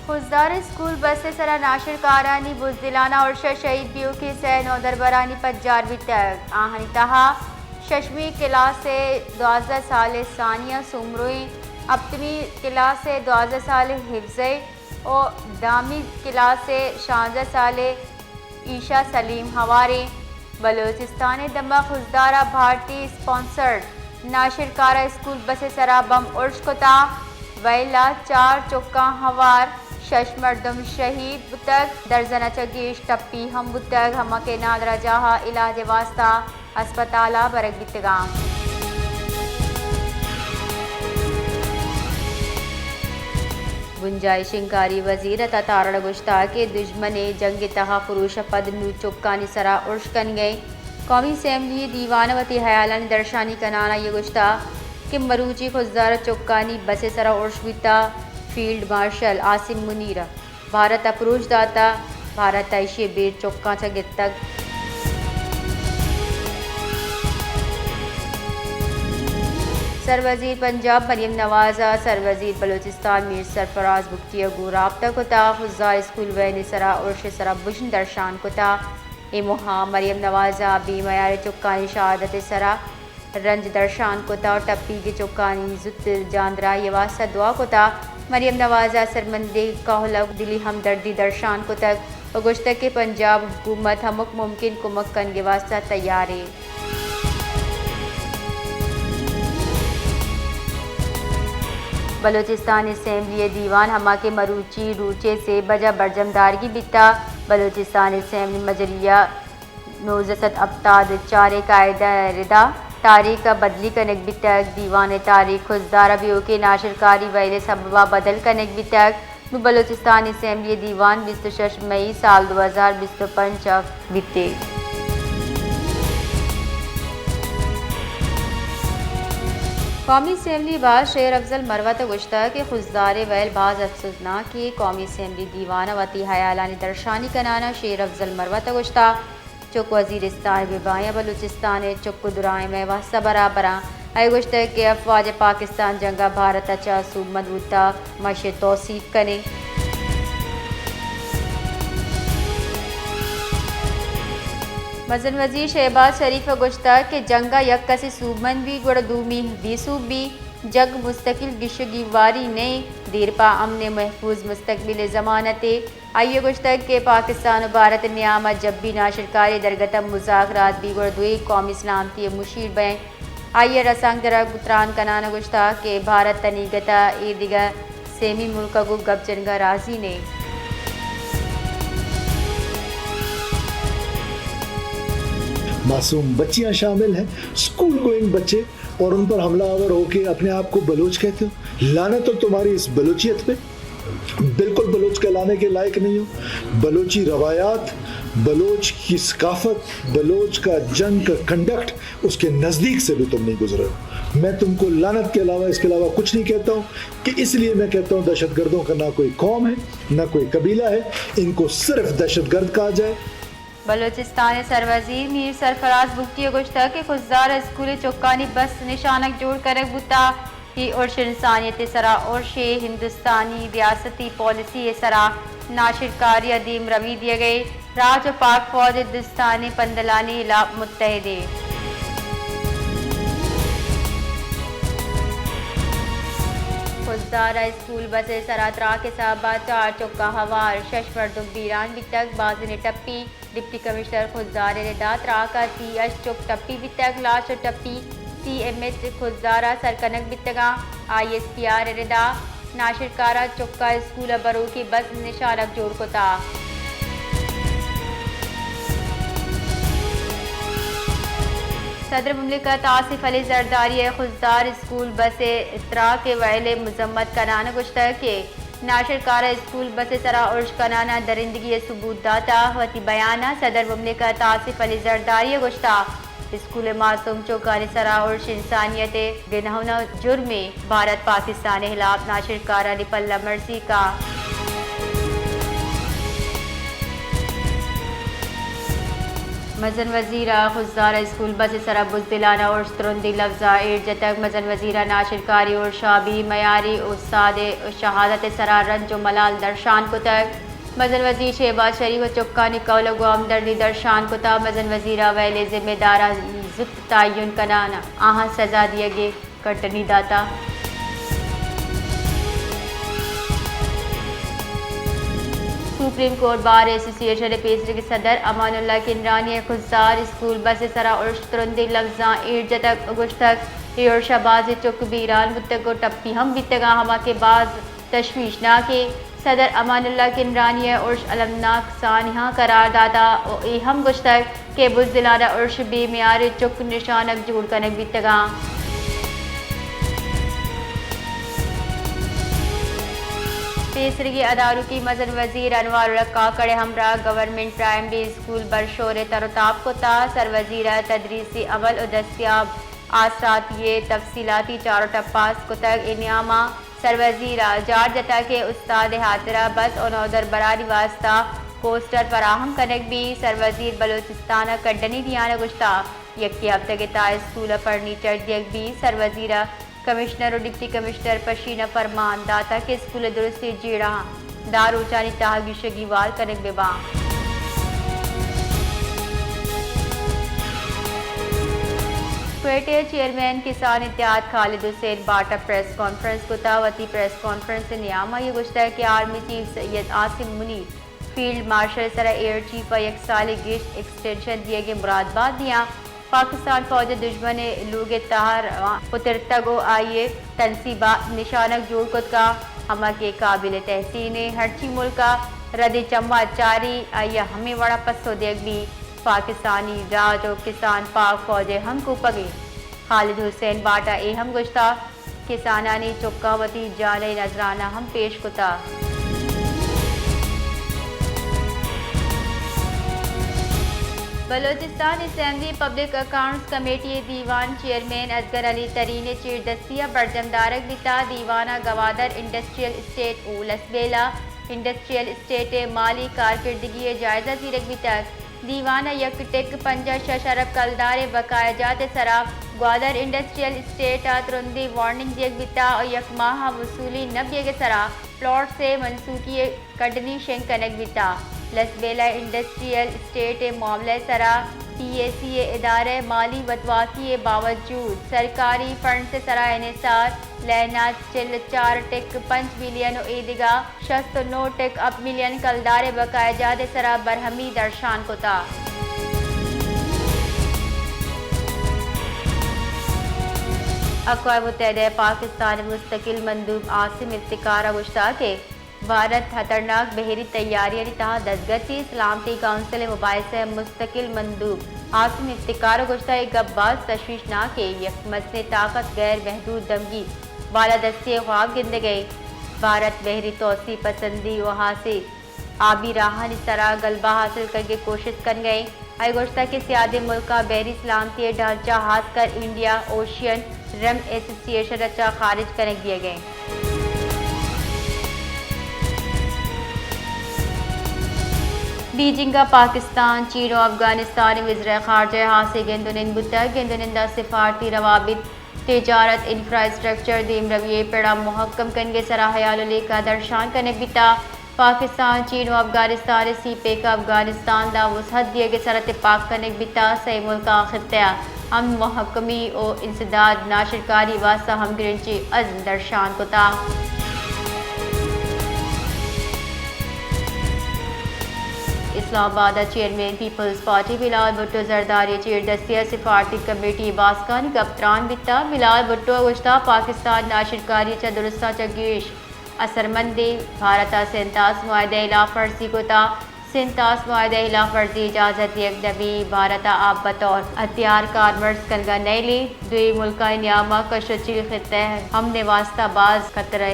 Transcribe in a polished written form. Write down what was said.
خزدار school bus سرا ناشر کارانی بزدلانہ اور شہید بیو کی سہ نو دربرانی پجاروی تک آہنی تہا ششمی کلاس سے 12 سال ثانیہ سمروئیں اپتمی کلاس سے 12 سال حفظے اور دامی کلاس سے 16 سال عیشا سلیم ہوارے بلوچستان دمہ خزدارہ بھارتی اسپانسرڈ ناشر کارہ اسکول بس سرا بم ارش کتا ویلا 4 چکاں ہوار 6 مردم شہید بتگ درزنہ چگیش ٹپی ہم بتگ ہمہ کے نادرہ جہاں علاج واسطہ اسپتالہ برگ بتگاں گنجائش انکاری وزیر تارڑ گشتا کے دشمن جنگ تہا فروش پد نو چکانی سرا ارش کن گئے قومی اسمبلی دیوانوتی حیالانی درشانی کنانا یہ گشتا کہ مروچی خزدار چکانی بس سرا ارش بیتا فیلڈ مارشل عاصم منیر بھارت اپروش داتا بھارت ایشی بیر چکاں چگت تک سروزیر پنجاب مریم نوازہ سروزیر بلوچستان میر سرفراز بگٹی گو رابطہ کتا خزدار اسکول وین سرا ارش سرا بشن درشان کتا اے مہا مریم نوازہ بی معیار چکانی شہادت سرا رنج درشان کتا اور ٹپی کے چکانی زت جاندرا یہ واسطہ دعا کتا مریم نوازہ سرمندے کہلک دلی ہمدردی درشان کتک اور گشتہ کے پنجاب حکومت ہمک ممکن کمک کن کے واسطہ تیار ہے بلوچستان اسمبلی دیوان ہما کے مروچی روچے سے بجا برجم دارگی بیتا بلوچستان اسمبلی مجریہ نوزست ابتاد چارے قاعدہ ردا تاریخ کا بدلی کنک بیتک دیوان تاریخ خزدارہ بیو کے ناشر کاری ویلے سببہ بدل کنک بیتک نو بلوچستان اسمبلی دیوان 26 مئی سال 2025 بیتے قومی اسمبلی باز شیر افضل مروت گشتہ کے خزدار ویل باز افسوسناک کی قومی اسمبلی دیوانہ وتی حیالانی درشانی کنانا شیر افضل مروت گشتہ چک وزیرستان ببائیں بلوچستان چک درائیں میں واسطہ برابراں اے گشتہ کہ افواج پاکستان جنگا بھارت اچھا سوب مدوتا مش توصیف کنے مزن وزیر شہباز شریف گشتہ کہ جنگا یک کسی سوبمن بھی گوڑ دومی بھی سوب بھی جگ مستقل گشگی واری نے دیر پا امن محفوظ مستقبل ضمانتے آئیے گشتہ کہ پاکستان و بھارت نیامت جب بھی ناشر کاری درگتم مذاکرات بھی گوڑ دوئی قومی سلامتی مشیر بین آئیے رسانگ درہ گتران کنانا گشتہ کہ بھارت تنیگتا ای دیگا سیمی ملکہ کو گب جنگا راضی نے معصوم بچیاں شامل ہیں اسکول گوئنگ بچے اور ان پر حملہ آور ہو کے اپنے آپ کو بلوچ کہتے ہو لعنت ہو تمہاری اس بلوچیت پہ بالکل بلوچ کہلانے کے لائق نہیں ہو بلوچی روایات بلوچ کی ثقافت بلوچ کا جنگ کا کنڈکٹ اس کے نزدیک سے بھی تم نہیں گزرے ہو میں تم کو لعنت کے علاوہ اس کے علاوہ کچھ نہیں کہتا ہوں کہ اس لیے میں کہتا ہوں دہشت گردوں کا نہ کوئی قوم ہے نہ کوئی قبیلہ ہے ان کو صرف دہشت گرد کہا جائے بلوچستان سروزیر میر سرفراز بگٹی گشتہ کے خزدار اسکول چکانی بس نشانک جوڑ کرک بوتا ہی ارش انسانیت سرا ارش ہندوستانی ریاستی پالیسی سرا ناشر کاری عدیم روی دیے گئے راج و پاک فوج ہندوستانی پندلانی علاق متحدے خزدارہ اسکول بس سرا ترا کے صحابہ 4 چکا ہوار 6 مردم بیران بھی تک بازن ٹپی ڈپٹی کمشنر خزدار ردا ترا کا سی ایچ چک ٹپی بھی تک لاش و ٹپی سی ایم ایچ خزدارہ سرکنک بتگاں آئی ایس پی آر ردا ناشر کارہ چکا اسکول برو کی بس نشانک جوڑ کتا صدر مملکت آصف علی زرداری خزدار اسکول بس اطراء کے ویلے مذمت کنانا گشتہ کے ناشر کارہ اسکول بس سرا ارش کنانا درندگی ثبوت داتا وتی بیانہ صدر مملکت آصف علی زرداری گشتہ اسکول معصوم چوکانی سرا ارش انسانیت گنہونا جرم بھارت پاکستان خلاف ناشر کارہ لپلہ مرسی کا مزن وزیرہ خزدار اسکول بس سرا بزدلانہ اور ترندی لفظہ ایرجتک مزن وزیرہ ناشر کاری اور شابی معیاری استاد شہادت سرا رنج و ملال درشان کتک مزن وزیر شہباز شریف و چکانی قولگو ہمدردی درشان کتا مزن وزیرہ ویلے ذمہ دارہ زبط تعین کنانا آہاں سزا دیا گے کٹنی داتا سپریم کورٹ بار ایسوسی ایشن پیسری کے صدر امان اللہ کنرانی خزدار اسکول بس سرا ارش ترندی لفظاں ایرجتک اگشتک ایور شہباز چک بیران بتگو ٹپی ہم بتگا ہما کے بعد تشویشناک صدر امان اللہ کنرانی ارش المناک سانحہ قرار داتا او ای ہم گشتک کہ بزدلانہ ارش بے معیار چک نشانک جوڑ کنک بتگا تیسری اداروں کی مزن وزیر انوار الحق کاکڑ ہمراہ گورنمنٹ پرائمری اسکول برشور ترتاب کتا سر وزیرہ تدریسی عمل و دستیاب آثرات یہ تفصیلاتی چاروں ٹپاس کتگ انعامہ سر وزیرہ جار جتا کے استاد حاضرہ بس اور نودر برانی واسطہ پوسٹر فراہم کنک بھی سر وزیر بلوچستان کڈنی دیانا گشتہ یکی ہفتہ کے تا اسکول فرنیچر دیگ بھی سر وزیرہ کمشنر اور ڈپٹی کمشنر پشینہ فرمان داتا کے اسکول درستی جیڑا دار اوچانی تاہگی شگیوال کنک ببا کوئٹہ چیئرمین کسان اتحاد Khalid Hussain Bata press conference کو تاوتی پریس کانفرنس نیامہ یہ گشتہ کہ army chief Syed Asim Munir field marshal سرا ایئر چیف و یک سال گشت ایکسٹینشن دیے گے مرادباد دیا پاکستان فوج دشمن لوگ تہار پترتگو آئیے تنصیبہ نشانک جوڑ کت کا ہما کے قابل تحسین ہرچی ملک کا رد چمہ چاری آئیے ہمیں وڑا پسو دیکھ بھی پاکستانی راج و کسان پاک فوج ہم کو پگے خالد حسین باٹا اے ہم گشتہ کسانانی چکاوتی جانے نذرانہ ہم پیش کتا Balochistan assembly public accounts committee دیوان چیئرمین اصغر علی ترین چیر دستیہ برجم دارک بتا دیوانہ گوادر انڈسٹریل اسٹیٹ او لسبیلا انڈسٹریل اسٹیٹ مالی کارکردگی جائزہ زیرک بتک دیوانہ یک ٹک 5 ارب کلدار بقایا جات سرا گوادر انڈسٹریل اسٹیٹ ترندی وارننگ دیگ بتا اور یک ماہ وصولی نب دیگ سرا پلاٹ سے منسوخی کڈنی شنک کنک بتا لسبیلا انڈسٹریل اسٹیٹ معاملہ سرا پی اے سی ادارہ مالی وطواقی باوجود سرکاری فنڈ سے سرا انحصار لینا 4.5 بلین و ایدگا 69 ملین کلدار بقایا جات سرا برہمی درشان کتا اقوام متحدہ پاکستان مستقل مندوب عاصم افتخار گشتہ کے بھارت خطرناک بحری تیاری تہا دستگتی سلامتی کونسل مباحثہ مستقل مندوب عاصم افتخار گشتہ ایک عباس تشویشناک یک مزن طاقت غیر محدود دمگی بالادستی خواب گند گئی بھارت بحری توسیع پسندی و حاصل آبی راہ نسرا غلبہ حاصل کرنے کوشش کر گئی آئی گشتہ کے سیاد ملک کا بحری سلامتی ڈھانچہ ہاتھ کر انڈیا اوشین رم ایسوسی ایشن رچا خارج کر دیے گئے بیجنگ پاکستان چین و افغانستان وزیر خارجہ حاصل گندونند بتا گندونندہ سفارتی روابط تجارت انفراسٹرکچر دیم رویے پیڑا محکم کنگے سرا حیال کا درشان کنک بتا پاکستان چین و افغانستان سی پے کا افغانستان دا وسعت دیے گے سر اتفاق کنک بتا سی ملکہ خطہ ہم محکمی و انسداد ناشرکاری واسطہ ہم گرنچی عزم درشان کتا اسلام آباد چیئرمین پیپلز پارٹی بلال بھٹو زرداری چیر دستیہ سفارتی کمیٹی باسکانی گپتران بتا بلال بھٹو گشتہ پاکستان ناشرکاری چا درستہ چگیش اثرمندی بھارتا سنتاس معاہدہ خلاف ورزی کو تا سنتاس معاہدہ خلاف ورزی اجازت یک نبی بھارتا آپ بطور ہتھیار کار مرز کنگا نیلی دوی ملکہ نیامہ کشچی خطہ ہم نے واسطہ باز خطرہ